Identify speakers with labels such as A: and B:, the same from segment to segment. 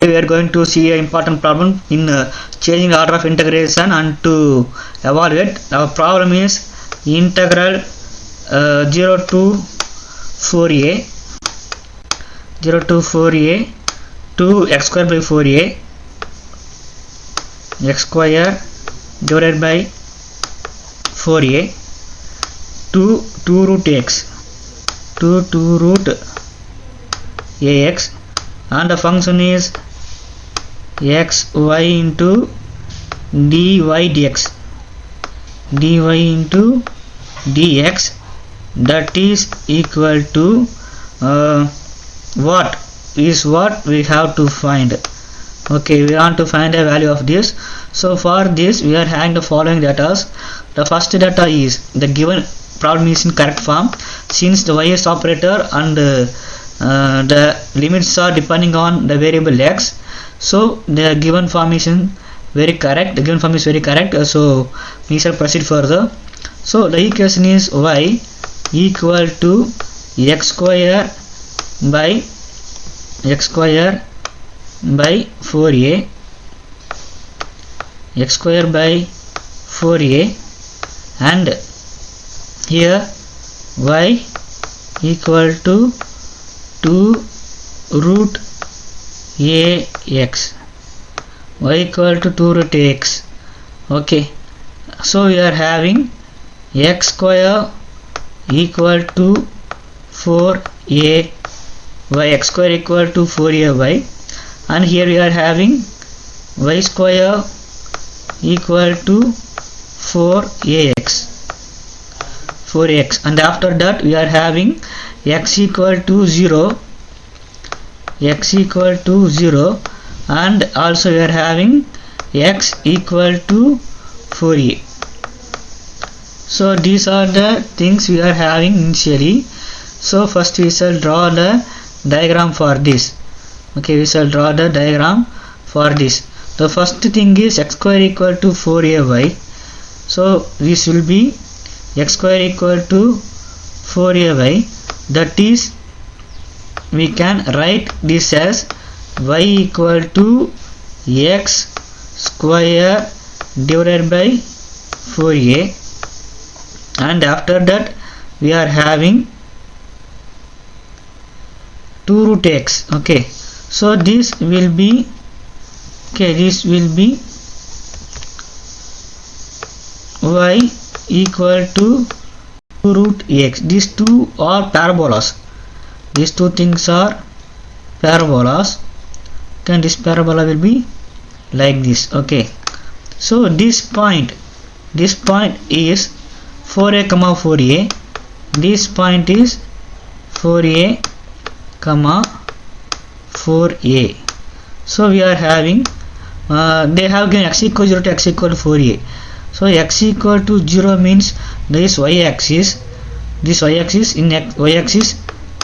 A: We are going to see an important problem in changing order of integration, and to evaluate our problem is integral 0 to 4a to x square by 4a x square divided by 4a to 2 root x to 2 root ax, and the function is x y into dy dx into dx, that is equal to what we have to find. Okay, we want to find a value of this. So for this we are having the following data. The first data is the given problem is in correct form, since the y-s operator and the limits are depending on the variable x. So the given form is very correct. So we shall proceed further. So the equation is y equal to x square by 4a x square by 4a, and here y equal to 2 root ax, y equal to 2 root ax. Okay, so we are having x square equal to 4a y, x square equal to 4ay, and here we are having y square equal to 4ax, and after that we are having x equal to 0, and also we are having x equal to 4a. So these are the things we are having initially. So first we shall draw the diagram for this. Okay, we shall draw the diagram for this. The first thing is x square equal to 4ay. So this will be x square equal to 4ay, that is we can write this as y equal to x square divided by 4a, and after that we are having 2 root x. Okay, so this will be y equal to 2 root x. These two are parabolas. These two things are parabolas. And this parabola will be like this. Okay, so this point is 4a comma 4a. This point is 4a comma 4a. So we are having they have given x equal 0 to x equal to 4a. So x equal to 0 means this y-axis. This y-axis, in y-axis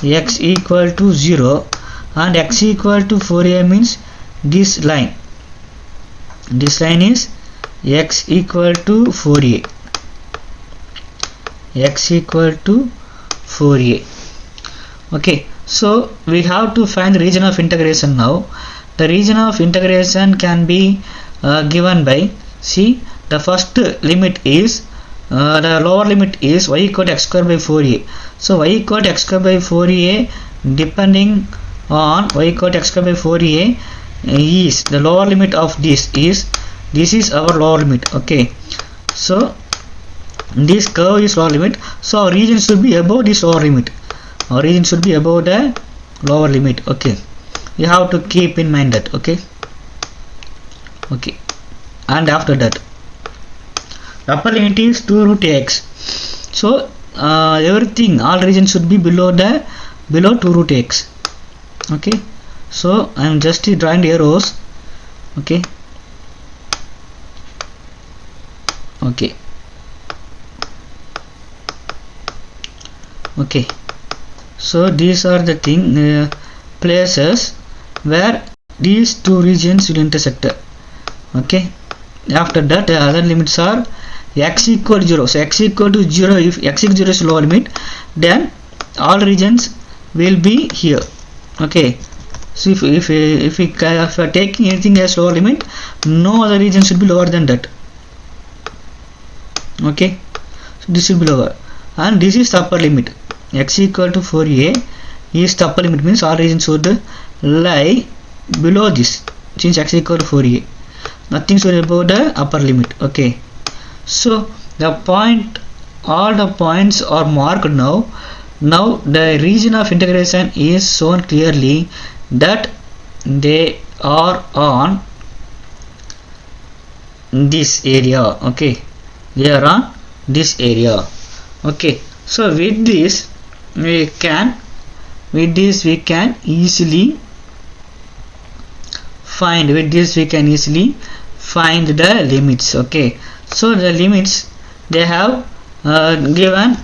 A: x equal to 0, and x equal to 4a means this line. This line is x equal to 4a. X equal to 4a. Okay, so we have to find the region of integration now. The region of integration can be given by, see, the first limit is the lower limit is y equal to x square by 4a. So y equal to x square by 4a, depending on y equal to x square by 4a is the lower limit of this is our lower limit. Okay, so this curve is lower limit, so our region should be above this lower limit. Our region should be above the lower limit. Okay, you have to keep in mind that. Okay, and after that upper limit is 2 root x. So everything, all regions should be below 2 root x. Okay, so I am just drawing the arrows. Okay, so these are the places where these two regions will intersect. Okay, after that the other limits are x equal to 0. So x equal to 0, if x equal to 0 is lower limit, then all regions will be here. Okay, So if we are taking anything as lower limit, no other region should be lower than that. Okay, so this should be lower, and this is the upper limit. X equal to 4a is the upper limit, means all regions should lie below this. Since x equal to 4a, nothing should be above the upper limit. Okay, so the point, all the points are marked now. Now the region of integration is shown clearly that they are on this area. Okay, they are on this area. Okay, so with this we can easily find the limits. Okay, so the limits they have given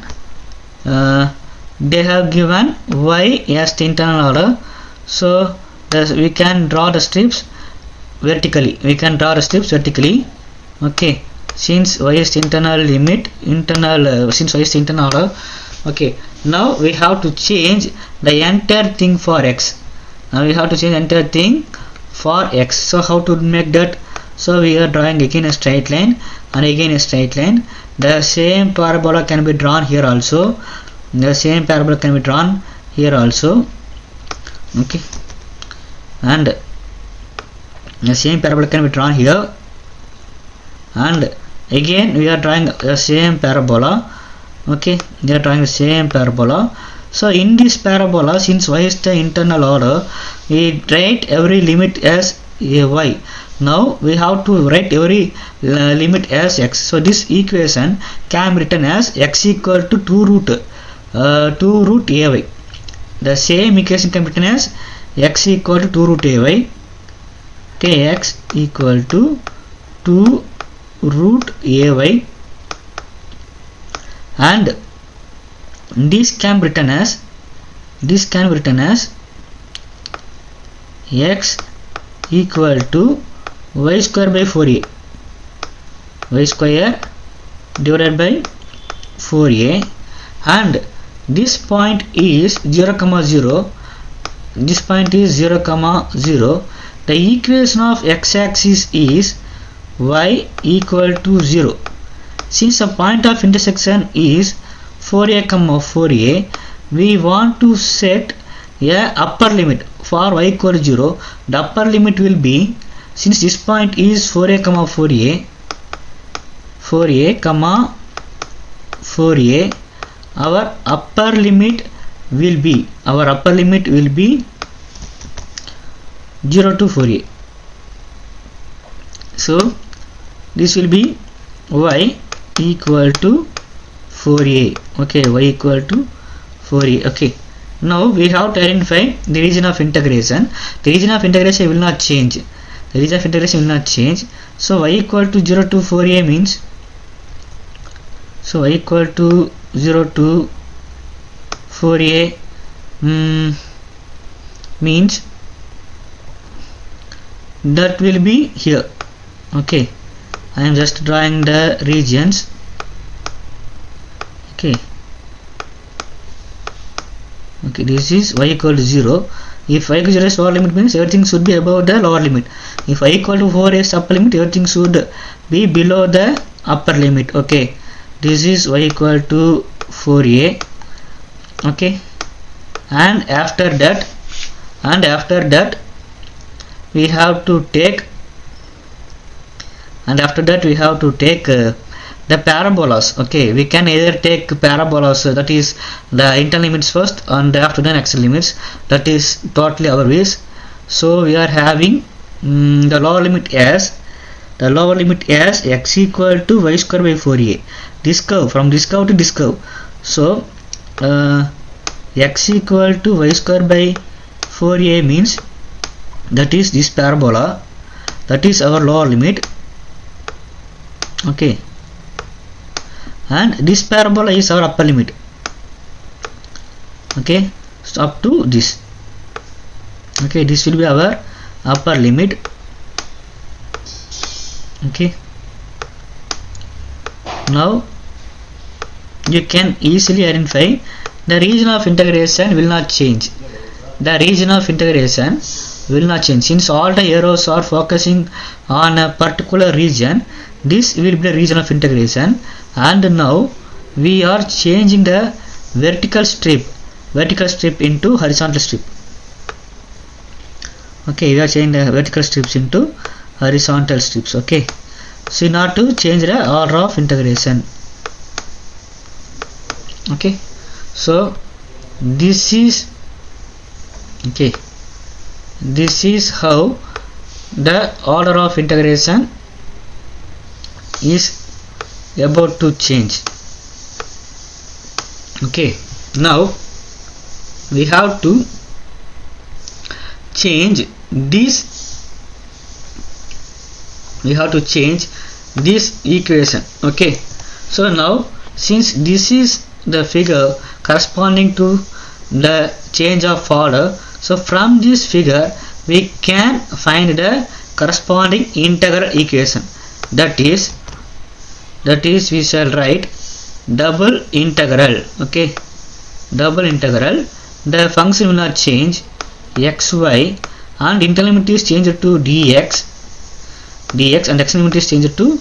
A: y as the internal order. So we can draw the strips vertically. Okay, since y is the internal limit, since y is the internal order. Okay, now we have to change the entire thing for x. So how to make that? So we are drawing again a straight line and again a straight line. The same parabola can be drawn here also. Okay, and the same parabola can be drawn here, and again we are drawing the same parabola. Okay, they are drawing the same parabola. So in this parabola, since y is the internal order, we write every limit as y. Now we have to write every limit as x. So this equation can be written as x equal to 2 root ay. The same equation can be written as x equal to 2 root ay. Okay, x equal to 2 root ay, and this can be written as x equal to y square by 4a, y square divided by 4a, and this point is 0, 0. This point is 0, 0. The equation of x-axis is y equal to 0. Since the point of intersection is 4a, 4a, we want to set a upper limit for y equal to 0. The upper limit will be, since this point is 4a, 4a, our upper limit will be 0 to 4a. So this will be y equal to 4a. Okay, y equal to 4a. Okay, now we have to identify the region of integration. The region of integration will not change. So y equal to 0 to 4a means, so y equal to 0 to 4a means that will be here. Okay, I am just drawing the regions. Okay, this is y equal to 0. If y equal to 0 is lower limit, means everything should be above the lower limit. If y equal to 4 is upper limit, everything should be below the upper limit. Okay, this is y equal to 4a. Okay, and after that we have to take the parabolas. Okay, we can either take parabolas, that is the internal limits first, and after the external limits. That is totally our wish. So we are having the lower limit as x equal to y square by 4a. This curve, from this curve to this curve. So x equal to y square by 4a means that is this parabola, that is our lower limit. Okay, and this parabola is our upper limit. Okay, so up to this. Okay, this will be our upper limit. Okay, now you can easily identify the region of integration will not change. the region of integration will not change. Since all the arrows are focusing on a particular region, this will be the region of integration. And now we are changing the vertical strip into horizontal strip. Okay, we are changing the vertical strips into horizontal strips. Okay, so in order to change the order of integration. Okay, so this is how the order of integration is about to change. Okay, now we have to change this equation. Okay, so now since this is the figure corresponding to the change of order, so from this figure we can find the corresponding integral equation. That is we shall write double integral. Okay, double integral, the function will not change, xy, and internal limit is changed to dx and external limit is changed to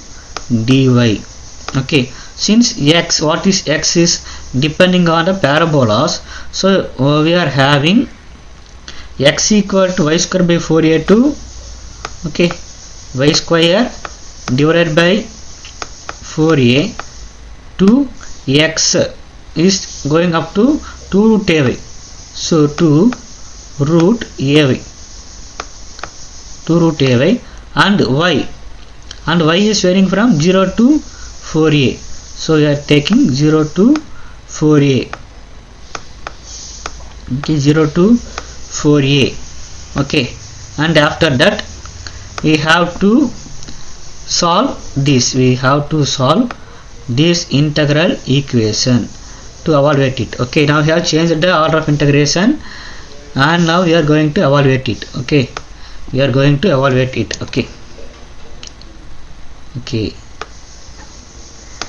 A: dy. Okay, since what is x is depending on the parabolas, so we are having x equal to y square by 4a2, okay, y square divided by 4a to x is going up to 2 root ay, so 2 root ay and y is varying from 0 to 4a, so we are taking 0 to 4a. Okay, 0 to 4a. Okay, and after that we have to solve this integral equation to evaluate it. Okay, now we have changed the order of integration and now we are going to evaluate it. Okay, we are going to evaluate it. Okay,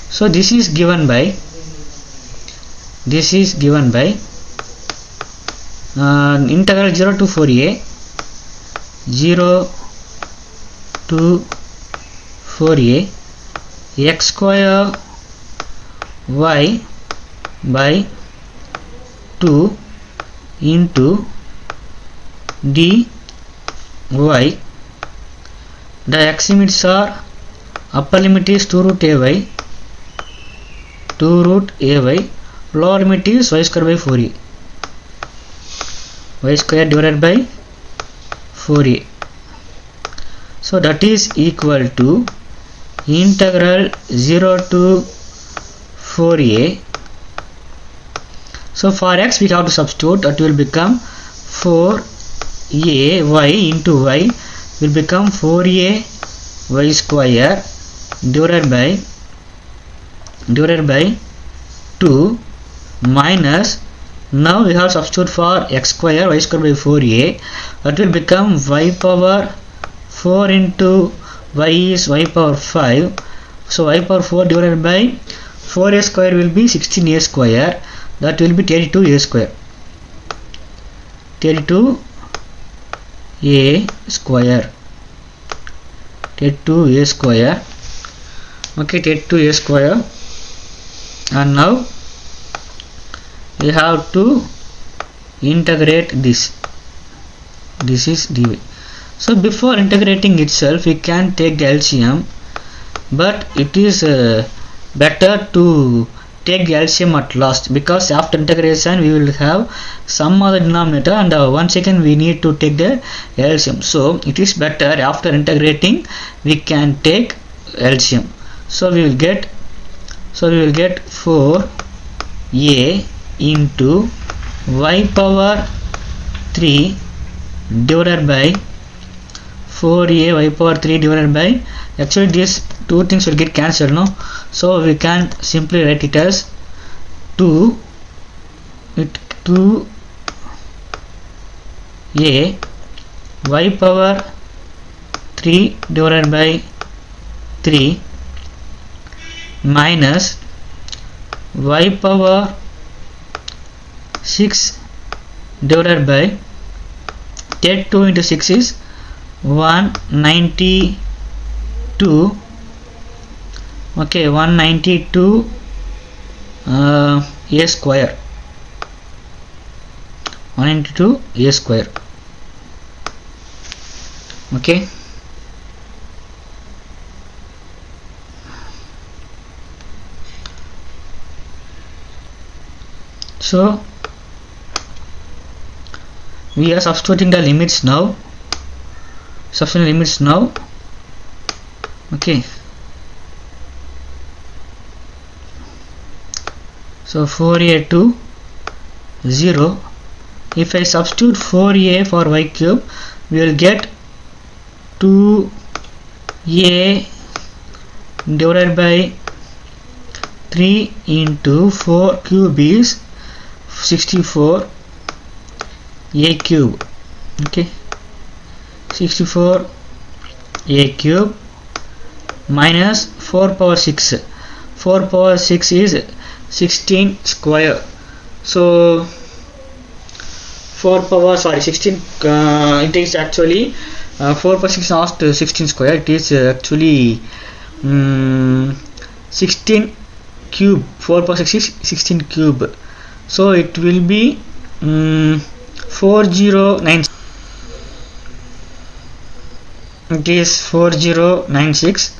A: so this is given by integral 0 to 4a x square y by 2 into dy. The x limits are, upper limit is 2 root ay, lower limit is y square by 4a, y square divided by 4a. So that is equal to integral 0 to 4a. So for x we have to substitute, that will become 4a y into y will become 4a y square divided by 2 minus, now we have substitute for x square y square by 4a, that will become y power 4 into y is y power 5, so y power 4 divided by 4a square will be 16a square, that will be 32a square. Okay, 32a square. And now we have to integrate this is dy. So before integrating itself we can take the LCM, but it is better to take the LCM at last, because after integration we will have some other denominator and once again we need to take the LCM, so it is better after integrating we can take LCM. So we will get 4a into y power 3 divided by 4a y power 3 divided by, actually these two things will get cancelled, no? So we can simply write it as 2a y power 3 divided by 3 minus y power 6 divided by 32 into 6 is 192. Okay, 192 a square. 192 a square. Okay. So we are substituting the limits now. Okay. So 4a to 0. If I substitute 4a for y cube, we will get 2a divided by 3 into 4 cube is 64 a cube. Okay, 64 a cube minus 4 power 6. 4 power 6 is 16 square. So 16 it is actually 4 power 6 not 16 square, it is actually 16 cube. 4 power 6 is 16 cube, so it will be 4096. It is 4096.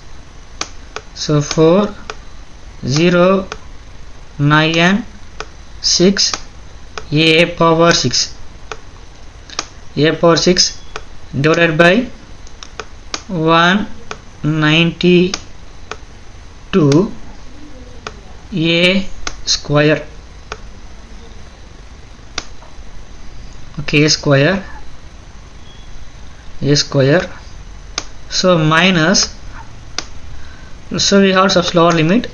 A: So 4096 a power 6 divided by 192 a square. Okay, a square. So minus, so we have some lower limit,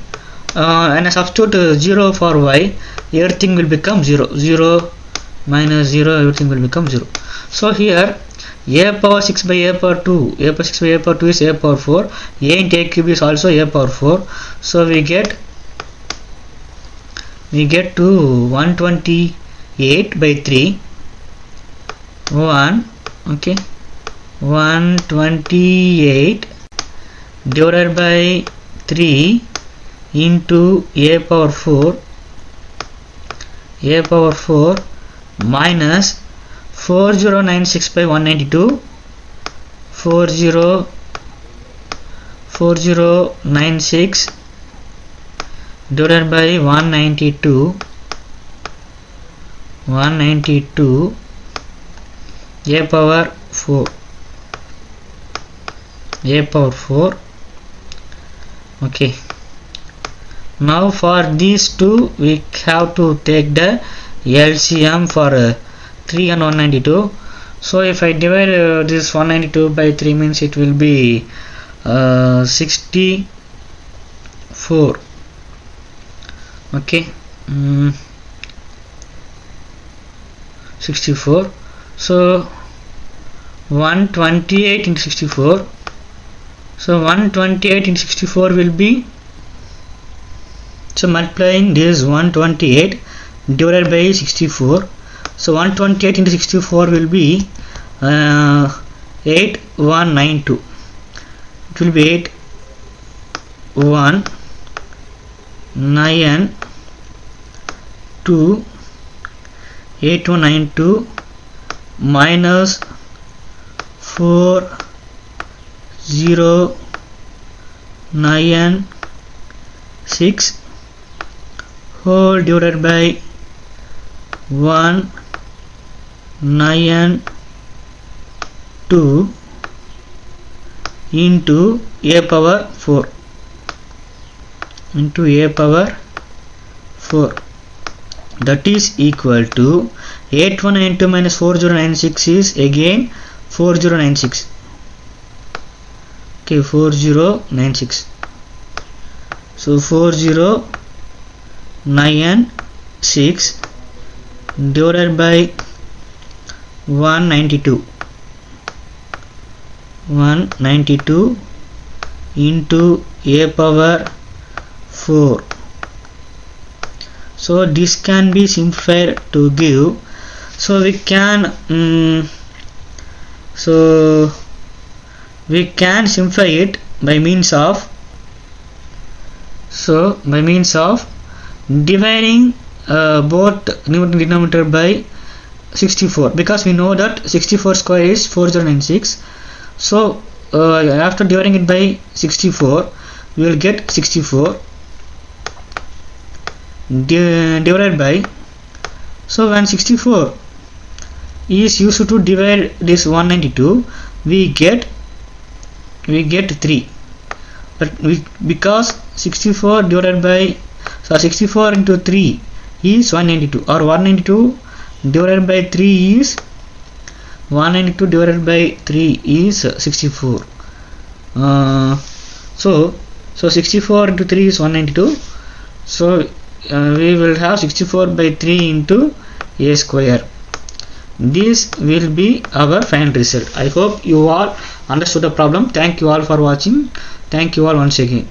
A: and I substitute 0 for y, everything will become 0. 0 minus 0, everything will become 0. So here a power 6 by a power 2, a power 6 by a power 2 is a power 4, a into a cube is also a power 4. So we get to 128 by 3 okay, 128 divided by 3 into a power 4 minus 4096 by 192, 4096 divided by 192 a power 4. Okay, now for these two we have to take the LCM for 3 and 192. So if I divide this 192 by 3 means it will be 64. Okay, 64. So 128 into 64. So 128 into 64 will be, so multiplying this 128 divided by 64. So 128 into 64 will be 8192. It will be 8192 minus 4096 whole divided by 192 into a power 4 that is equal to 8192 minus 4096 is again 4096. Okay, 4096. So 4096 divided by 192 into a power 4. So this can be simplified to give, so we can So we can simplify it by means of dividing both numerator and denominator by 64, because we know that 64 square is 4096. So after dividing it by 64, we will get 64 divided by, so when 64 is used to divide this 192, we get 3, but because 64 divided by 64 into 3 is 192, or 192 divided by 3 is 192 divided by 3 is 64. So 64 into 3 is 192. So we will have 64 by 3 into a square. This will be our final result. I hope you all understood the problem. Thank you all for watching. Thank you all once again.